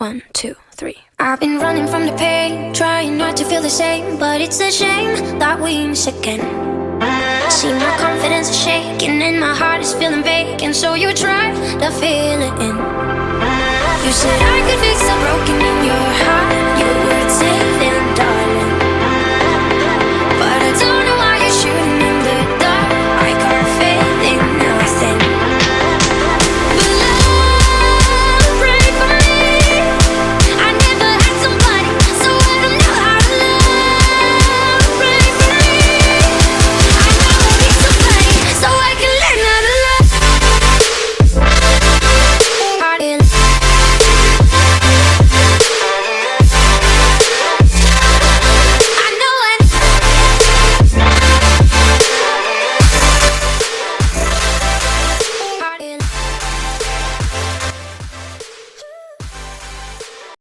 1, 2, 3. I've been running from the pain, trying not to feel the same, but it's a shame that we miss again. See, my confidence is shaking and my heart is feeling vacant, so you tried to fill it in. You said I could fix the broken in your heart.